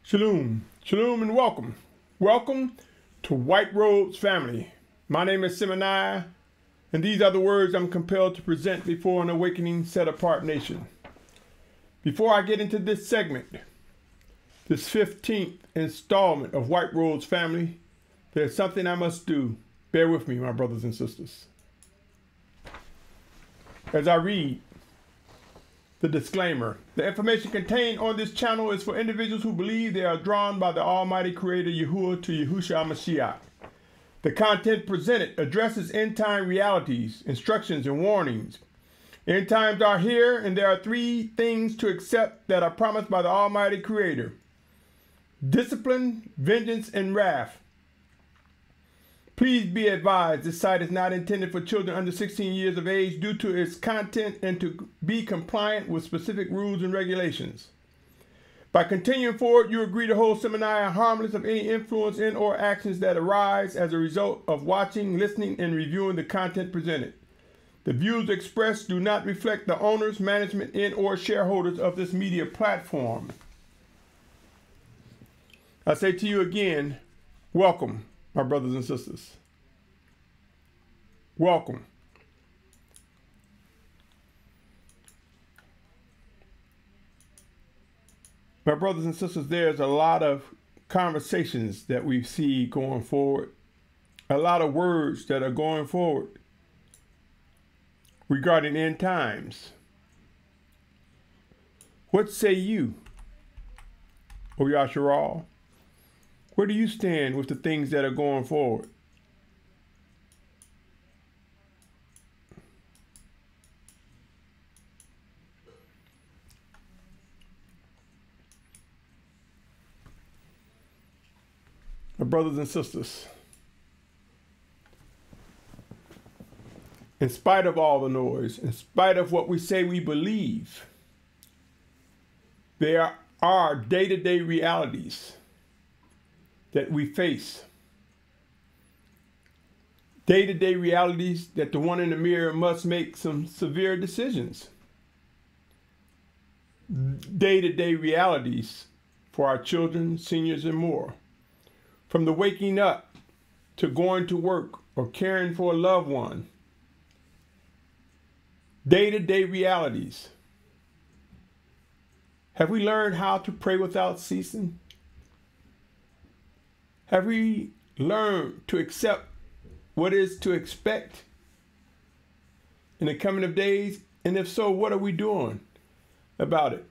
Shalom, shalom, and welcome. Welcome to White Robes family. My name is Symmanayah, and these are the words I'm compelled to present before an awakening, set-apart nation. Before I get into this segment, this 15th installment of White Robes family, there's something I must do. Bear with me, my brothers and sisters. As I read the disclaimer, the information contained on this channel is for individuals who believe they are drawn by the Almighty Creator Yahuah to Yahusha Mashyach. The content presented addresses end-time realities, instructions, and warnings. End times are here, and there are three things to accept that are promised by the Almighty Creator: discipline, vengeance, and wrath. Please be advised, this site is not intended for children under 16 years of age due to its content and to be compliant with specific rules and regulations. By continuing forward, you agree to hold Symmanayah harmless of any influence in or actions that arise as a result of watching, listening, and reviewing the content presented. The views expressed do not reflect the owners, management, and or shareholders of this media platform. I say to you again, welcome, my brothers and sisters. Welcome. My brothers and sisters, there's a lot of conversations that we see going forward, a lot of words that are going forward regarding end times. What say you, O Yashar'al? Where do you stand with the things that are going forward? My brothers and sisters, in spite of all the noise, in spite of what we say we believe, there are day-to-day realities that we face. Day-to-day realities that the one in the mirror must make some severe decisions. Day-to-day realities for our children, seniors, and more. From the waking up to going to work or caring for a loved one. Day-to-day realities. Have we learned how to pray without ceasing? Have we learned to accept what is to expect in the coming of days? And if so, what are we doing about it?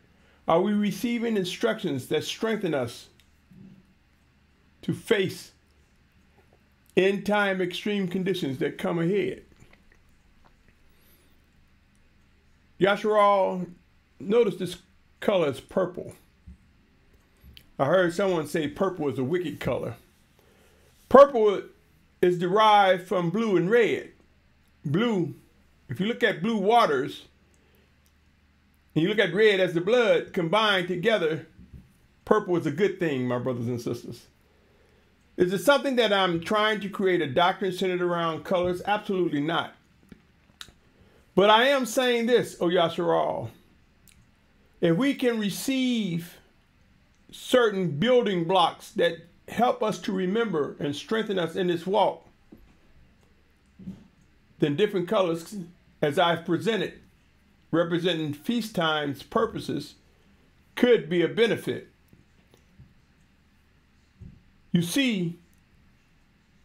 Are we receiving instructions that strengthen us to face end-time extreme conditions that come ahead? Yashar'al, notice this color is purple. I heard someone say purple is a wicked color. Purple is derived from blue and red. Blue, if you look at blue waters, and you look at red as the blood combined together, purple is a good thing, my brothers and sisters. Is it something that I'm trying to create a doctrine centered around colors? Absolutely not. But I am saying this, O Yashar'al. If we can receive certain building blocks that help us to remember and strengthen us in this walk, then different colors, as I've presented, representing feast times purposes, could be a benefit. You see,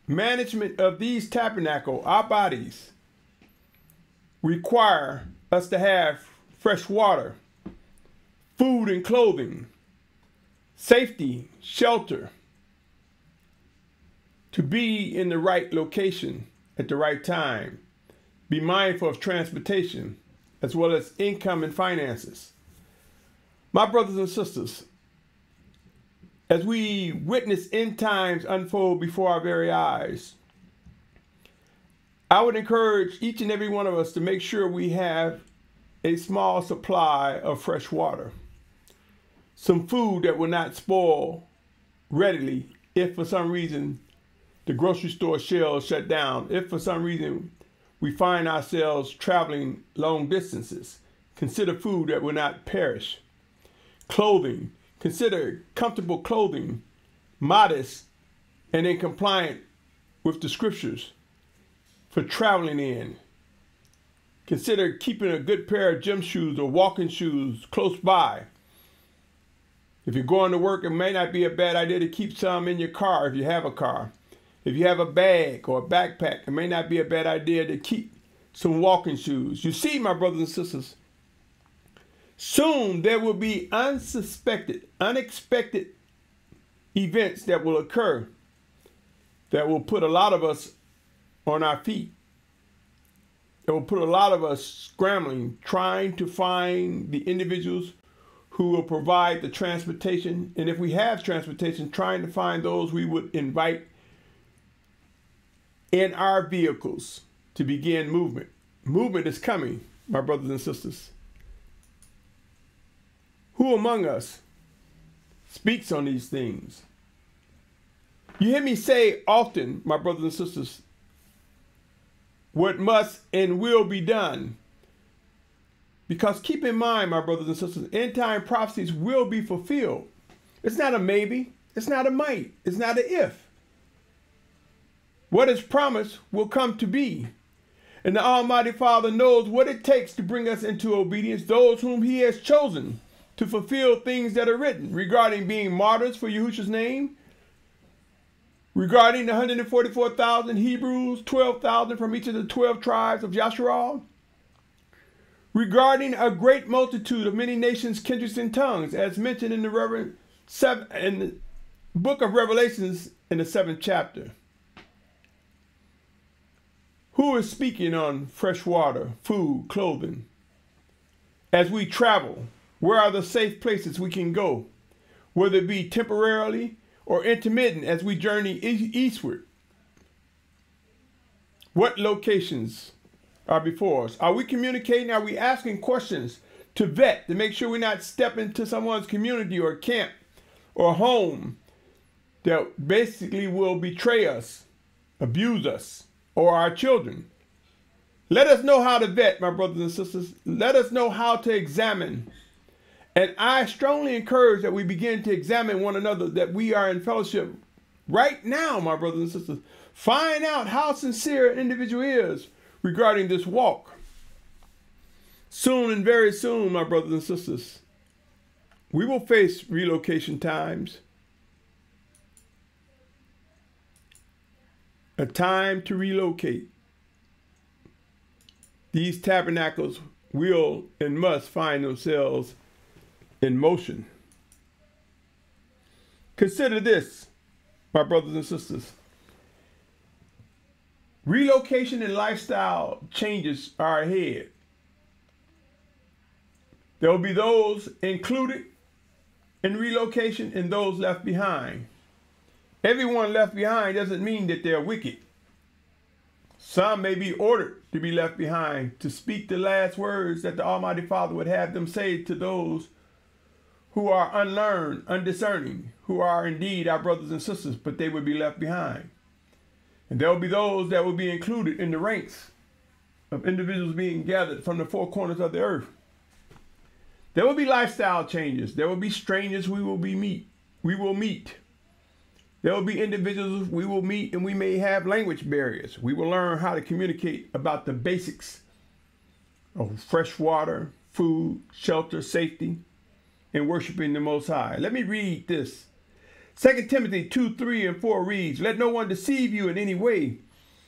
management of these tabernacle, our bodies, require us to have fresh water, food and clothing, safety, shelter, to be in the right location at the right time, be mindful of transportation, as well as income and finances. My brothers and sisters, as we witness end times unfold before our very eyes, I would encourage each and every one of us to make sure we have a small supply of fresh water, some food that will not spoil readily if for some reason the grocery store shelves shut down, if for some reason we find ourselves traveling long distances. Consider food that will not perish, clothing, Consider comfortable clothing, modest, and in compliance with the scriptures for traveling in. Consider keeping a good pair of gym shoes or walking shoes close by. If you're going to work, it may not be a bad idea to keep some in your car if you have a car. If you have a bag or a backpack, it may not be a bad idea to keep some walking shoes. You see, my brothers and sisters, soon there will be unexpected events that will occur that will put a lot of us on our feet. It will put a lot of us scrambling, trying to find the individuals who will provide the transportation. And if we have transportation, trying to find those we would invite in our vehicles to begin movement. Movement is coming, my brothers and sisters. Who among us speaks on these things? You hear me say often, my brothers and sisters, what must and will be done. Because keep in mind, my brothers and sisters, end time prophecies will be fulfilled. It's not a maybe. It's not a might. It's not an if. What is promised will come to be. And the Almighty Father knows what it takes to bring us into obedience, those whom he has chosen to fulfill things that are written regarding being martyrs for Yahusha's name, regarding the 144,000 Hebrews, 12,000 from each of the 12 tribes of Yashar'al, regarding a great multitude of many nations, kindreds, and tongues, as mentioned in the book of Revelations in the 7th chapter. Who is speaking on fresh water, food, clothing? As we travel, where are the safe places we can go, whether it be temporarily or intermittent as we journey eastward? What locations are before us? Are we communicating? Are we asking questions to vet, to make sure we're not stepping into someone's community or camp or home that basically will betray us, abuse us, or our children? Let us know how to vet, my brothers and sisters. Let us know how to examine. And I strongly encourage that we begin to examine one another, that we are in fellowship right now, my brothers and sisters. Find out how sincere an individual is regarding this walk. Soon and very soon, my brothers and sisters, we will face relocation times. A time to relocate. These tabernacles will and must find themselves in motion. Consider this, my brothers and sisters. Relocation and lifestyle changes are ahead. There will be those included in relocation and those left behind. Everyone left behind doesn't mean that they're wicked. Some may be ordered to be left behind to speak the last words that the Almighty Father would have them say to those who are unlearned, undiscerning, who are indeed our brothers and sisters, but they would be left behind. And there will be those that will be included in the ranks of individuals being gathered from the four corners of the earth. There will be lifestyle changes. There will be strangers we will meet. There will be individuals we will meet, and we may have language barriers. We will learn how to communicate about the basics of fresh water, food, shelter, safety, and worshiping the Most High. Let me read this. 2 Timothy 2, 3, and 4 reads, "Let no one deceive you in any way,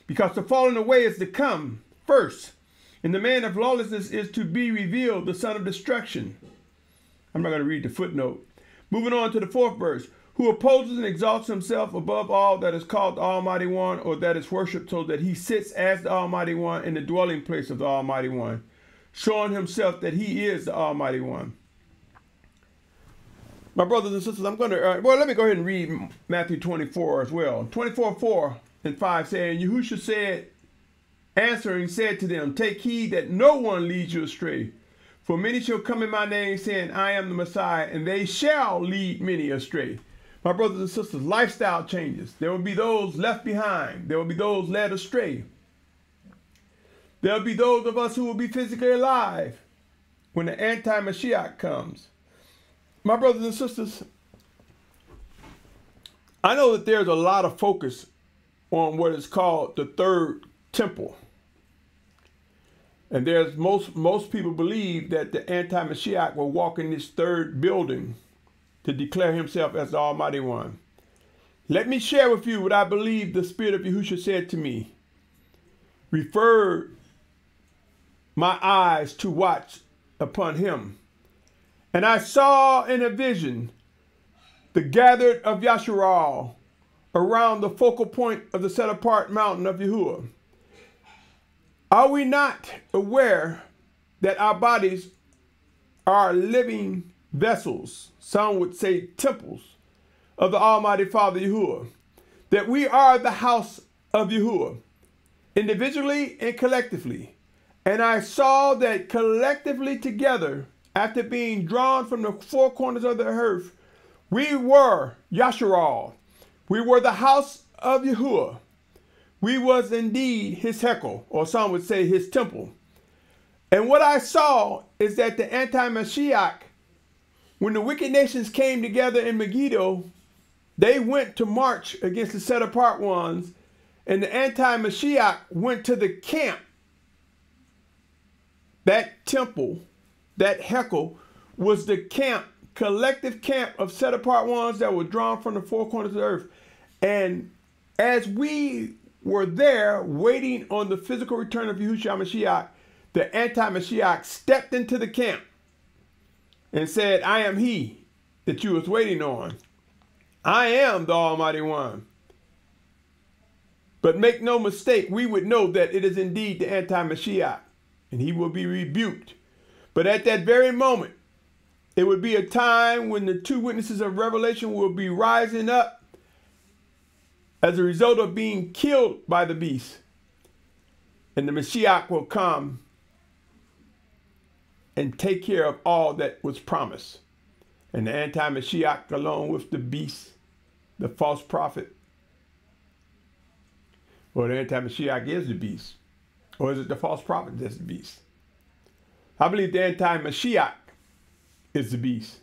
because the falling away is to come first, and the man of lawlessness is to be revealed, the son of destruction." I'm not going to read the footnote. Moving on to the 4th verse. "Who opposes and exalts himself above all that is called the Almighty One, or that is worshipped, so that he sits as the Almighty One in the dwelling place of the Almighty One, showing himself that he is the Almighty One." My brothers and sisters, I'm going to, let me go ahead and read Matthew 24 as well. 24, 4 and 5 saying, "Yahusha said, answering, said to them, Take heed that no one leads you astray. For many shall come in my name, saying, I am the Messiah, and they shall lead many astray." My brothers and sisters, lifestyle changes. There will be those left behind. There will be those led astray. There will be those of us who will be physically alive when the anti-Mashyach comes. my brothers and sisters, I know that there's a lot of focus on what is called the third temple. And there's most people believe that the anti-Mashyach will walk in this third building to declare himself as the Almighty One. Let me share with you what I believe the Spirit of Yahusha said to me. Refer my eyes to watch upon him. And I saw in a vision the gathered of Yashar'al around the focal point of the set-apart mountain of Yahuah. Are we not aware that our bodies are living vessels, some would say temples, of the Almighty Father Yahuah? That we are the house of Yahuah, individually and collectively. And I saw that collectively together, after being drawn from the four corners of the earth, we were Yashar'al. We were the house of Yahuah. We was indeed his hekel, or some would say his temple. And what I saw is that the anti-Mashyach, when the wicked nations came together in Megiddo, they went to march against the set-apart ones, and the anti-Mashyach went to the camp. That temple, that hekel, was the camp, collective camp of set-apart ones that were drawn from the four corners of the earth. And as we were there waiting on the physical return of Yahusha Mashyach, the anti-Mashyach stepped into the camp and said, I am he that you was waiting on. I am the Almighty One. But make no mistake, we would know that it is indeed the anti-Mashyach, and he will be rebuked. But at that very moment, it would be a time when the two witnesses of Revelation will be rising up as a result of being killed by the beast. And the Mashyach will come and take care of all that was promised. And the anti-Mashyach, along with the beast, the false prophet, or the anti-Mashyach is the beast, or is it the false prophet that's the beast? I believe the anti-Mashyach is the beast,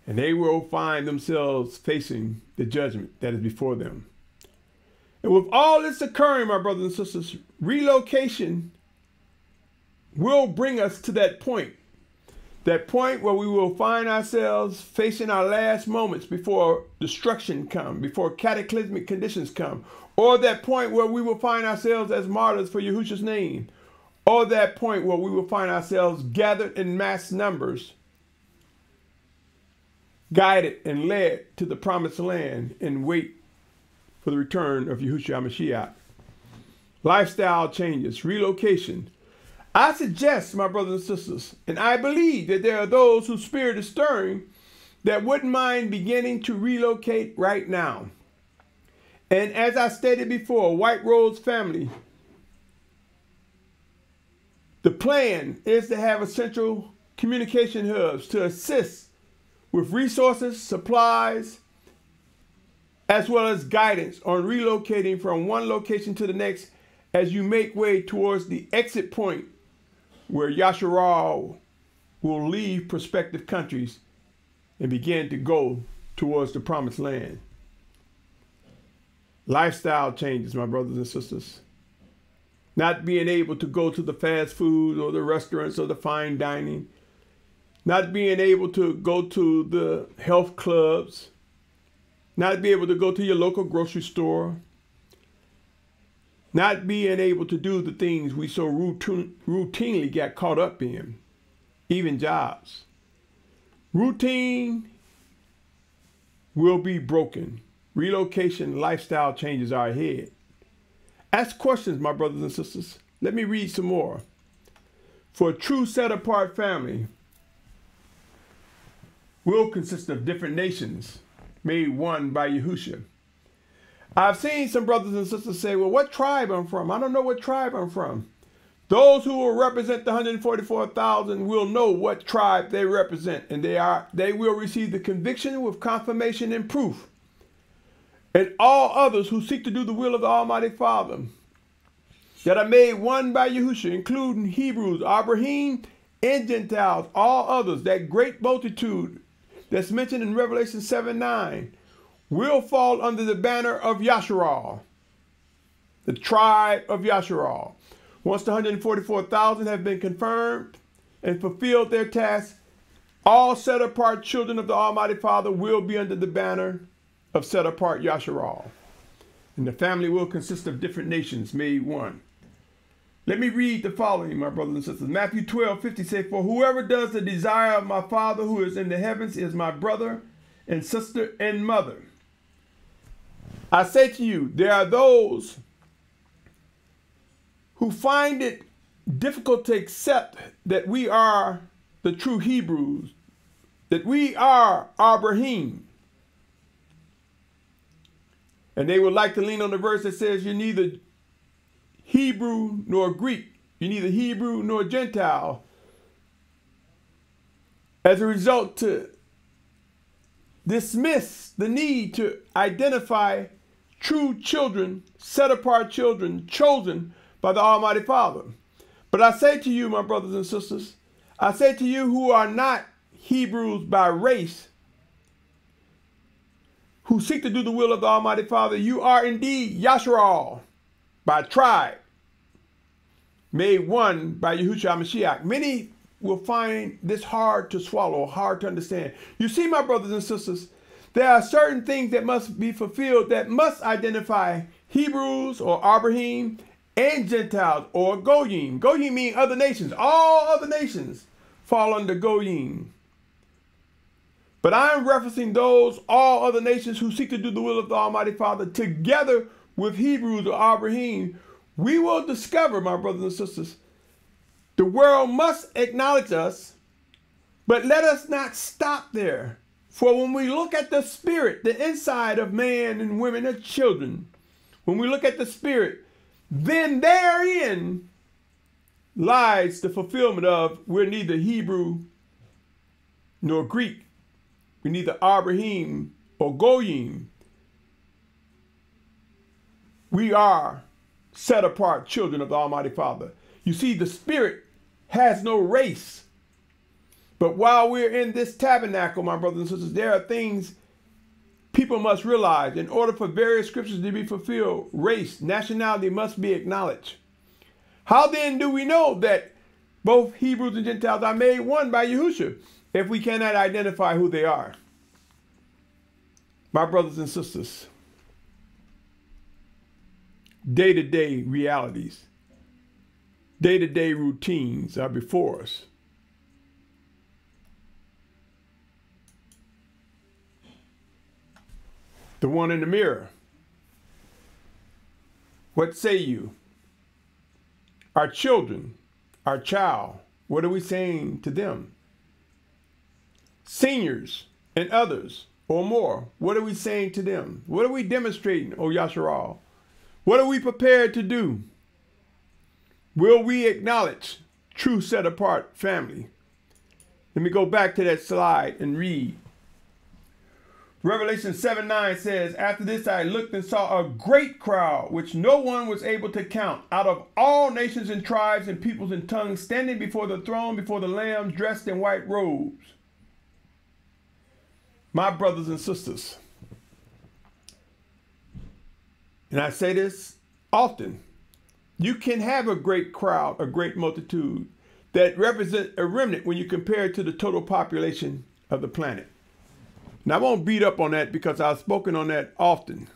and they will find themselves facing the judgment that is before them. And with all this occurring, my brothers and sisters, relocation will bring us to that point where we will find ourselves facing our last moments before destruction comes, before cataclysmic conditions come, or that point where we will find ourselves as martyrs for Yahusha's name, or that point where we will find ourselves gathered in mass numbers, guided and led to the promised land and wait for the return of Yahusha Mashyach. Lifestyle changes, relocation. I suggest, my brothers and sisters, and I believe that there are those whose spirit is stirring that wouldn't mind beginning to relocate right now. And as I stated before, White Rose family, the plan is to have essential communication hubs to assist with resources, supplies, as well as guidance on relocating from one location to the next as you make way towards the exit point where Yashar'al will leave prospective countries and begin to go towards the promised land. Lifestyle changes, my brothers and sisters. Not being able to go to the fast food or the restaurants or the fine dining. Not being able to go to the health clubs. Not be able to go to your local grocery store. Not being able to do the things we so routinely got caught up in, even jobs. Routine will be broken. Relocation, lifestyle changes are ahead. Ask questions, my brothers and sisters. Let me read some more. For a true set-apart family will consist of different nations made one by Yahusha. I've seen some brothers and sisters say, well, what tribe I'm from? I don't know what tribe I'm from. Those who will represent the 144,000 will know what tribe they represent, and they will receive the conviction with confirmation and proof. And all others who seek to do the will of the Almighty Father that are made one by Yahusha, including Hebrews, Abrahym, and Gentiles, all others, that great multitude that's mentioned in Revelation 7:9 will fall under the banner of Yashar'al, the tribe of Yashar'al. Once the 144,000 have been confirmed and fulfilled their task, all set-apart children of the Almighty Father will be under the banner of set-apart Yashar'al. And the family will consist of different nations made one. Let me read the following, my brothers and sisters. Matthew 12:50 says, "For whoever does the desire of my Father who is in the heavens is my brother and sister and mother." I say to you, there are those who find it difficult to accept that we are the true Hebrews, that we are Abrahym. And they would like to lean on the verse that says you're neither Hebrew nor Greek. You're neither Hebrew nor Gentile. As a result, to dismiss the need to identify true children, set-apart children, chosen by the Almighty Father. But I say to you, my brothers and sisters, I say to you who are not Hebrews by race, who seek to do the will of the Almighty Father, you are indeed Yashar'al by tribe, made one by Yahusha Mashyach. Many will find this hard to swallow, hard to understand. You see, my brothers and sisters, there are certain things that must be fulfilled that must identify Hebrews or Abrahym and Gentiles or Goym. Goym means other nations. All other nations fall under Goym. But I am referencing those all other nations who seek to do the will of the Almighty Father together with Hebrews or Abrahym. We will discover, my brothers and sisters, the world must acknowledge us, but let us not stop there. For when we look at the spirit, the inside of man and women and children, when we look at the spirit, then therein lies the fulfillment of we're neither Hebrew nor Greek. We're neither Abrahym or Goym. We are set apart children of the Almighty Father. You see, the spirit has no race. But while we're in this tabernacle, my brothers and sisters, there are things people must realize. In order for various scriptures to be fulfilled, race, nationality must be acknowledged. How then do we know that both Hebrews and Gentiles are made one by Yahusha if we cannot identify who they are? My brothers and sisters, day-to-day realities, day-to-day routines are before us. The one in the mirror. What say you? Our children, our child, what are we saying to them? Seniors and others or more, what are we saying to them? What are we demonstrating, O Yashar'al? What are we prepared to do? Will we acknowledge true set-apart family? Let me go back to that slide and read. Revelation 7:9 says, "After this I looked and saw a great crowd, which no one was able to count, out of all nations and tribes and peoples and tongues, standing before the throne, before the Lamb, dressed in white robes." My brothers and sisters, and I say this often, you can have a great crowd, a great multitude that represent a remnant when you compare it to the total population of the planet. Now, I won't beat up on that because I've spoken on that often.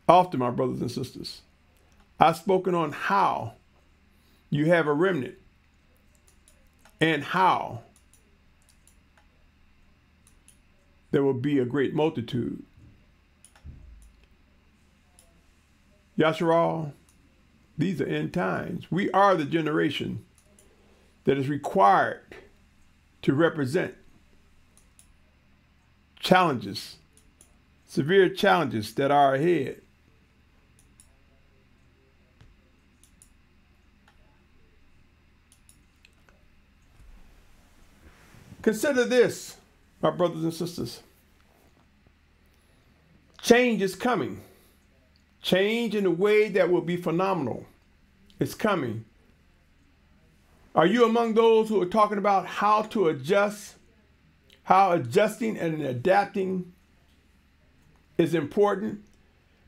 Often, my brothers and sisters. I've spoken on how you have a remnant and how there will be a great multitude. Yashar'al, these are end times. We are the generation that is required to represent challenges, severe challenges that are ahead. Consider this, my brothers and sisters. Change is coming. Change in a way that will be phenomenal. It's coming. Are you among those who are talking about how to adjust how adjusting and adapting is important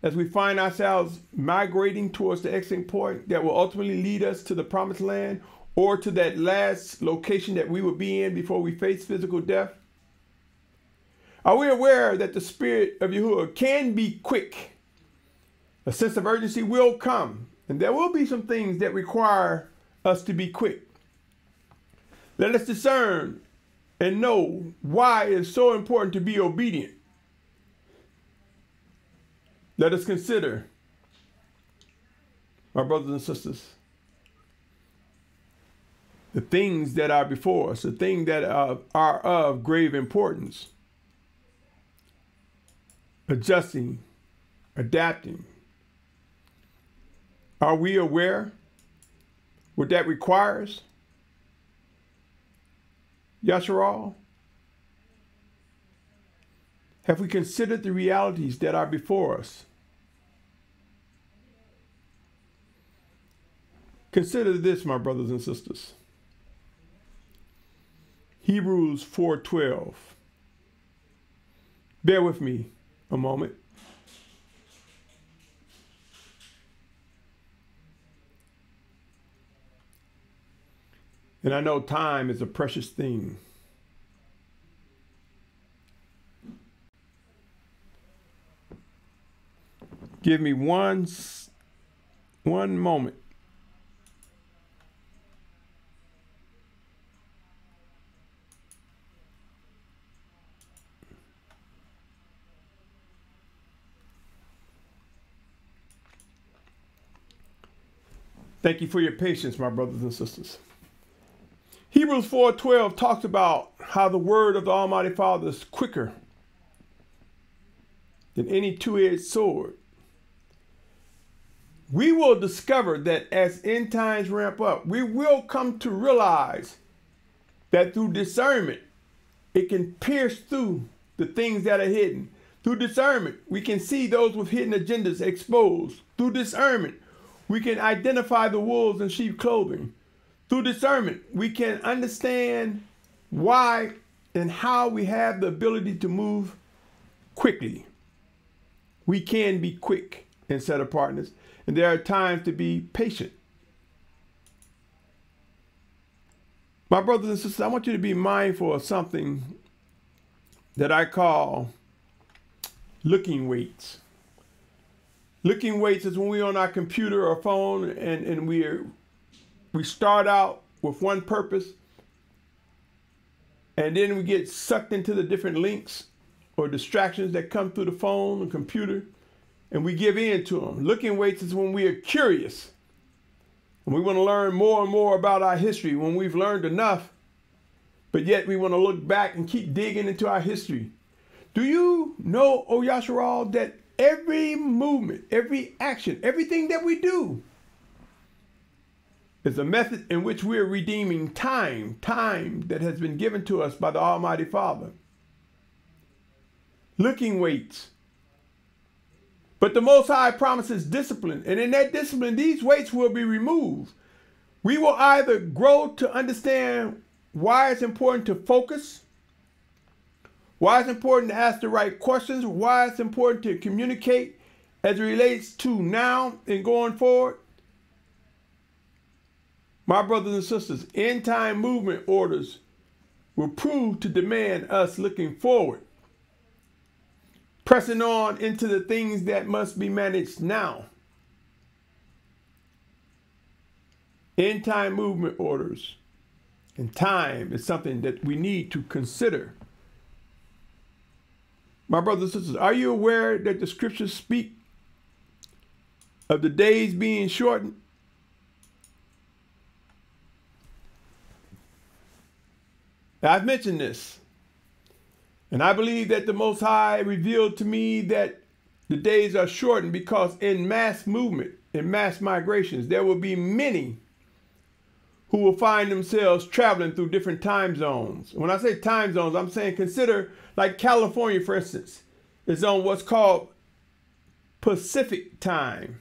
as we find ourselves migrating towards the exit point that will ultimately lead us to the promised land or to that last location that we will be in before we face physical death? Are we aware that the Spirit of Yahuah can be quick? A sense of urgency will come, and there will be some things that require us to be quick. Let us discern and know why it is so important to be obedient. Let us consider, my brothers and sisters, the things that are before us, the things that are of grave importance. Adjusting, adapting. Are we aware what that requires? Yashar'al? Have we considered the realities that are before us? Consider this, my brothers and sisters. Hebrews 4:12. Bear with me a moment. And I know time is a precious thing. Give me one moment. Thank you for your patience, my brothers and sisters. Hebrews 4:12 talks about how the word of the Almighty Father is quicker than any two-edged sword. We will discover that as end times ramp up, we will come to realize that through discernment, it can pierce through the things that are hidden. Through discernment, we can see those with hidden agendas exposed. Through discernment, we can identify the wolves in sheep clothing. Through discernment, we can understand why and how we have the ability to move quickly. We can be quick in set apartness, and there are times to be patient. My brothers and sisters, I want you to be mindful of something that I call looking weights. Looking weights is when we're on our computer or phone and we start out with one purpose, and then we get sucked into the different links or distractions that come through the phone and computer, and we give in to them. Looking weights is when we are curious and we want to learn more and more about our history when we've learned enough, but yet we want to look back and keep digging into our history. Do you know, O Yashar'al, that every movement, every action, everything that we do is a method in which we're redeeming time that has been given to us by the Almighty Father? Looking weights. But the Most High promises discipline, and in that discipline, these weights will be removed. We will either grow to understand why it's important to focus, why it's important to ask the right questions, why it's important to communicate as it relates to now and going forward. My brothers and sisters, end time movement orders will prove to demand us looking forward, pressing on into the things that must be managed now. End time movement orders and time is something that we need to consider. My brothers and sisters, are you aware that the scriptures speak of the days being shortened? Now, I've mentioned this, and I believe that the Most High revealed to me that the days are shortened because in mass movement, in mass migrations, there will be many who will find themselves traveling through different time zones. When I say time zones, I'm saying consider like California, for instance, is on what's called Pacific time.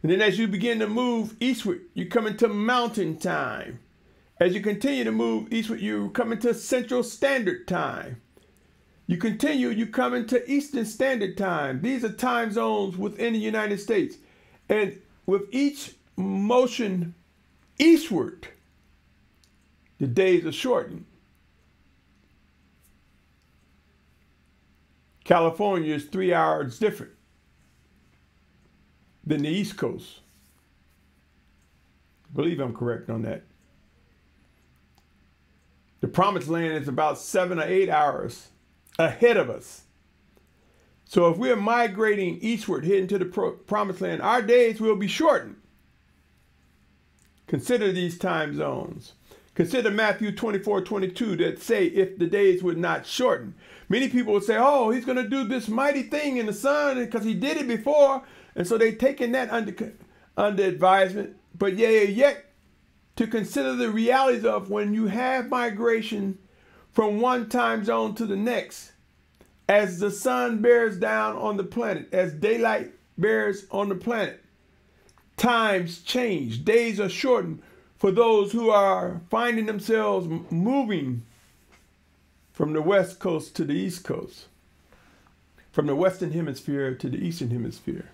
And then as you begin to move eastward, you come into mountain time. As you continue to move eastward, you come into Central Standard Time. You come into Eastern Standard Time. These are time zones within the United States. And with each motion eastward, the days are shortened. California is 3 hours different than the East Coast. I believe I'm correct on that. The Promised Land is about 7 or 8 hours ahead of us. So if we're migrating eastward, heading to the Promised Land, our days will be shortened. Consider these time zones. Consider Matthew 24:22 that say, if the days would not shorten. Many people would say, oh, he's going to do this mighty thing in the sun because he did it before. And so they've taken that under advisement. But yet to consider the realities of when you have migration from one time zone to the next, as the sun bears down on the planet, as daylight bears on the planet, times change, days are shortened for those who are finding themselves moving from the West Coast to the East Coast, from the Western Hemisphere to the Eastern Hemisphere.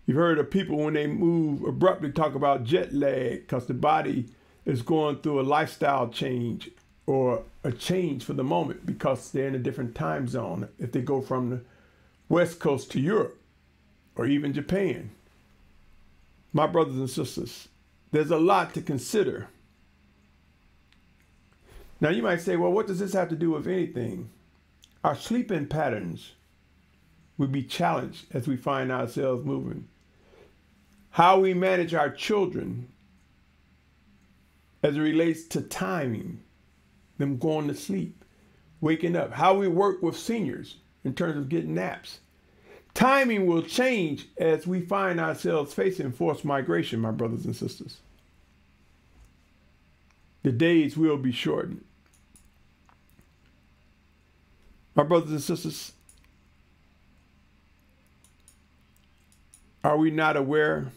You've heard of people when they move abruptly talk about jet lag because the body is going through a lifestyle change or a change for the moment because they're in a different time zone. If they go from the West Coast to Europe or even Japan. My brothers and sisters, there's a lot to consider. Now you might say, well, what does this have to do with anything? Our sleeping patterns will be challenged as we find ourselves moving. How we manage our children as it relates to timing, them going to sleep, waking up. How we work with seniors in terms of getting naps. Timing will change as we find ourselves facing forced migration, my brothers and sisters. The days will be shortened. My brothers and sisters, are we not aware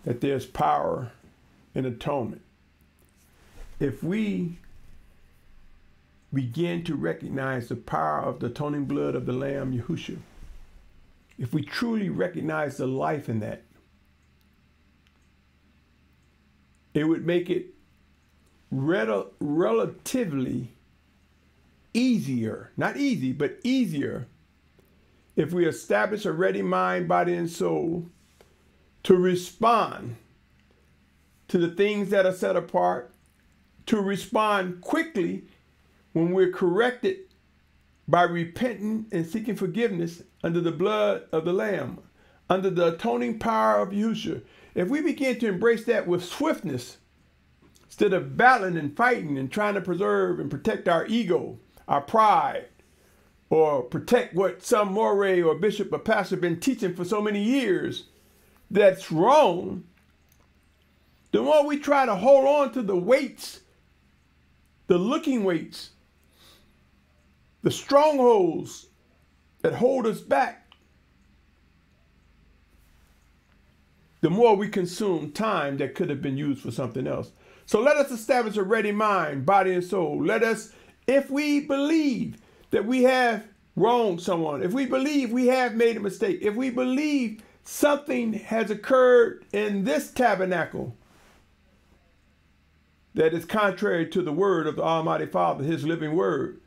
that there's power in atonement? If we begin to recognize the power of the atoning blood of the Lamb, Yahusha, if we truly recognize the life in that, it would make it relatively easier, not easy, but easier, if we establish a ready mind, body, and soul to respond to the things that are set apart, to respond quickly when we're corrected by repenting and seeking forgiveness under the blood of the Lamb, under the atoning power of Yahusha. If we begin to embrace that with swiftness, instead of battling and fighting and trying to preserve and protect our ego, our pride, or protect what some moray or bishop or pastor have been teaching for so many years that's wrong, the more we try to hold on to the weights, the looking weights, the strongholds that hold us back, the more we consume time that could have been used for something else. So let us establish a ready mind, body, and soul. Let us, if we believe that we have wronged someone, if we believe we have made a mistake, if we believe something has occurred in this tabernacle that is contrary to the word of the Almighty Father, his living word,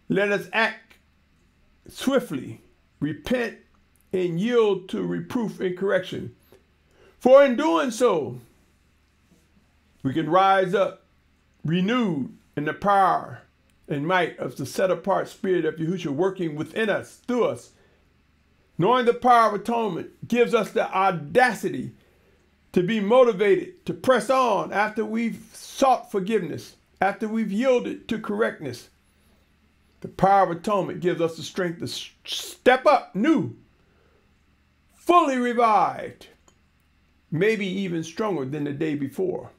let us act swiftly, repent, and yield to reproof and correction. For in doing so, we can rise up renewed in the power and might of the set-apart spirit of Yahusha working within us, through us. Knowing the power of atonement gives us the audacity to be motivated to press on after we've sought forgiveness, after we've yielded to correctness. The power of atonement gives us the strength to step up new, fully revived, maybe even stronger than the day before.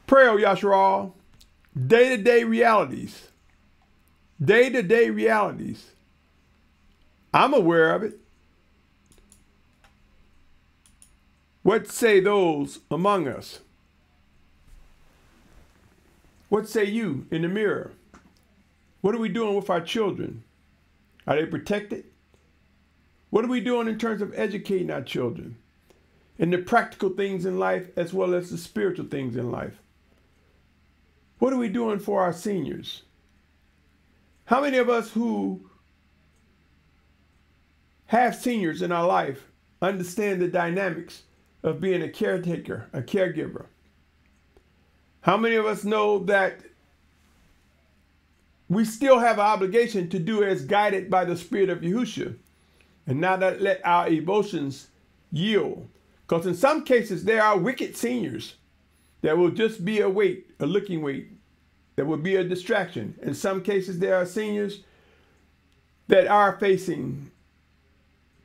Pray, O Yashar'al, day-to-day realities. Day-to-day realities. I'm aware of it. What say those among us? What say you in the mirror? What are we doing with our children? Are they protected? What are we doing in terms of educating our children in the practical things in life as well as the spiritual things in life? What are we doing for our seniors? How many of us who have seniors in our life understand the dynamics of being a caretaker, a caregiver? How many of us know that we still have an obligation to do as guided by the Spirit of Yahusha and not let our emotions yield? Because in some cases, there are wicked seniors that will just be a weight, a looking weight, that will be a distraction. In some cases, there are seniors that are facing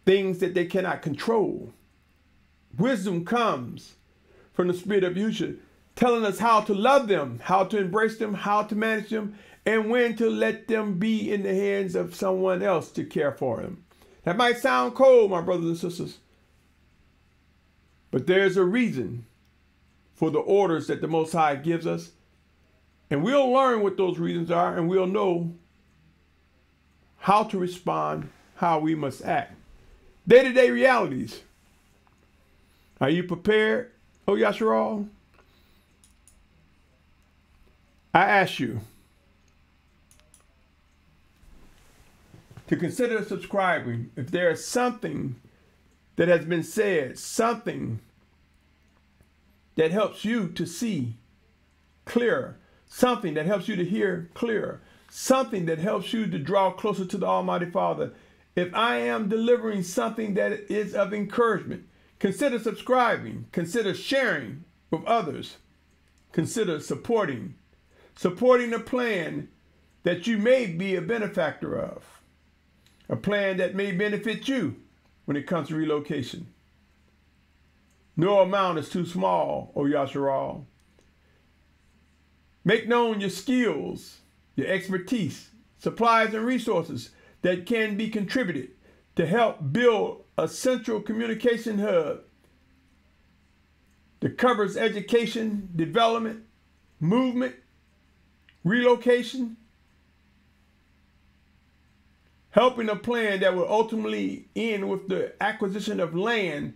things that they cannot control. Wisdom comes from the Spirit of Yahusha, telling us how to love them, how to embrace them, how to manage them, and when to let them be in the hands of someone else to care for them. That might sound cold, my brothers and sisters, but there's a reason for the orders that the Most High gives us, and we'll learn what those reasons are, and we'll know how to respond, how we must act. Day-to-day realities. Are you prepared, O Yashar'al? I ask you to consider subscribing if there is something that has been said, something that helps you to see clearer, something that helps you to hear clearer, something that helps you to draw closer to the Almighty Father. If I am delivering something that is of encouragement, consider subscribing, consider sharing with others, consider supporting a plan that you may be a benefactor of, a plan that may benefit you when it comes to relocation. No amount is too small, O Yashar'al. Make known your skills, your expertise, supplies, and resources that can be contributed to help build a central communication hub that covers education, development, movement, relocation, helping a plan that will ultimately end with the acquisition of land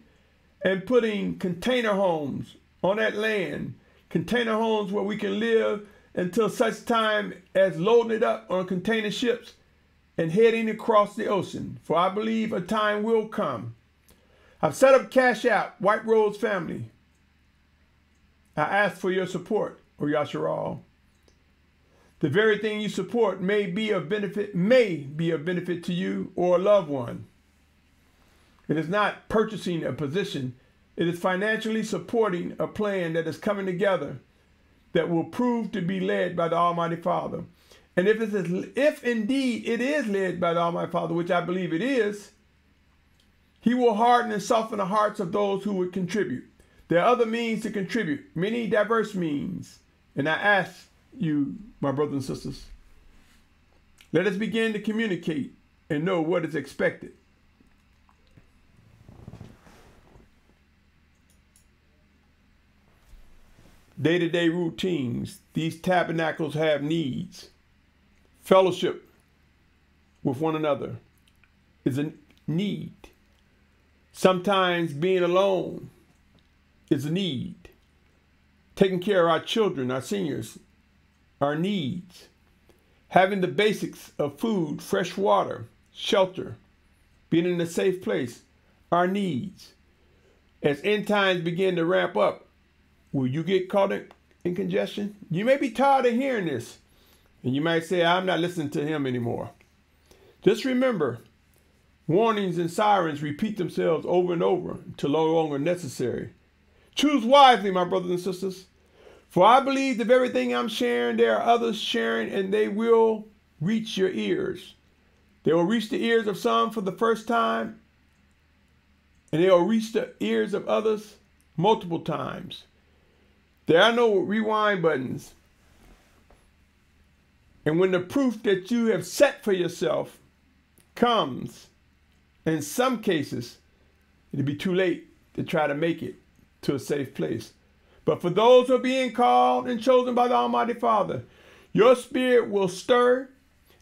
and putting container homes on that land, container homes where we can live until such time as loading it up on container ships and heading across the ocean. For I believe a time will come. I've set up Cash App, White Rose Family. I ask for your support, O Yashar'al. The very thing you support may be of benefit to you or a loved one. It is not purchasing a position. It is financially supporting a plan that is coming together that will prove to be led by the Almighty Father. And if indeed it is led by the Almighty Father, which I believe it is, He will harden and soften the hearts of those who would contribute. There are other means to contribute, many diverse means. And I ask you, my brothers and sisters, let us begin to communicate and know what is expected. Day-to-day routines. These tabernacles have needs. Fellowship with one another is a need. Sometimes being alone is a need. Taking care of our children, our seniors, our needs. Having the basics of food, fresh water, shelter, being in a safe place, our needs. As end times begin to ramp up, will you get caught in congestion? You may be tired of hearing this, and you might say, I'm not listening to him anymore. Just remember, warnings and sirens repeat themselves over and over until no longer necessary. Choose wisely, my brothers and sisters. For I believe the very thing I'm sharing, there are others sharing, and they will reach your ears. They will reach the ears of some for the first time, and they will reach the ears of others multiple times. There are no rewind buttons. And when the proof that you have set for yourself comes, in some cases, it'll be too late to try to make it to a safe place. But for those who are being called and chosen by the Almighty Father, your spirit will stir.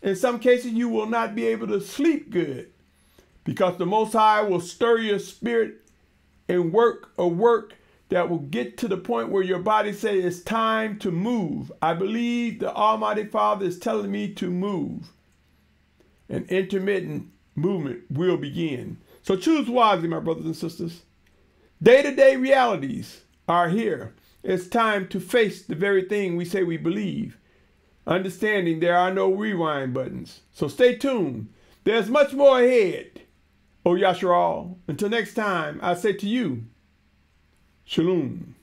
In some cases, you will not be able to sleep good because the Most High will stir your spirit and work a work that will get to the point where your body says it's time to move. I believe the Almighty Father is telling me to move. An intermittent movement will begin. So choose wisely, my brothers and sisters. Day-to-day realities are here. It's time to face the very thing we say we believe. Understanding there are no rewind buttons. So stay tuned. There's much more ahead. Oh, Yashar'al. Until next time, I say to you, Shalom.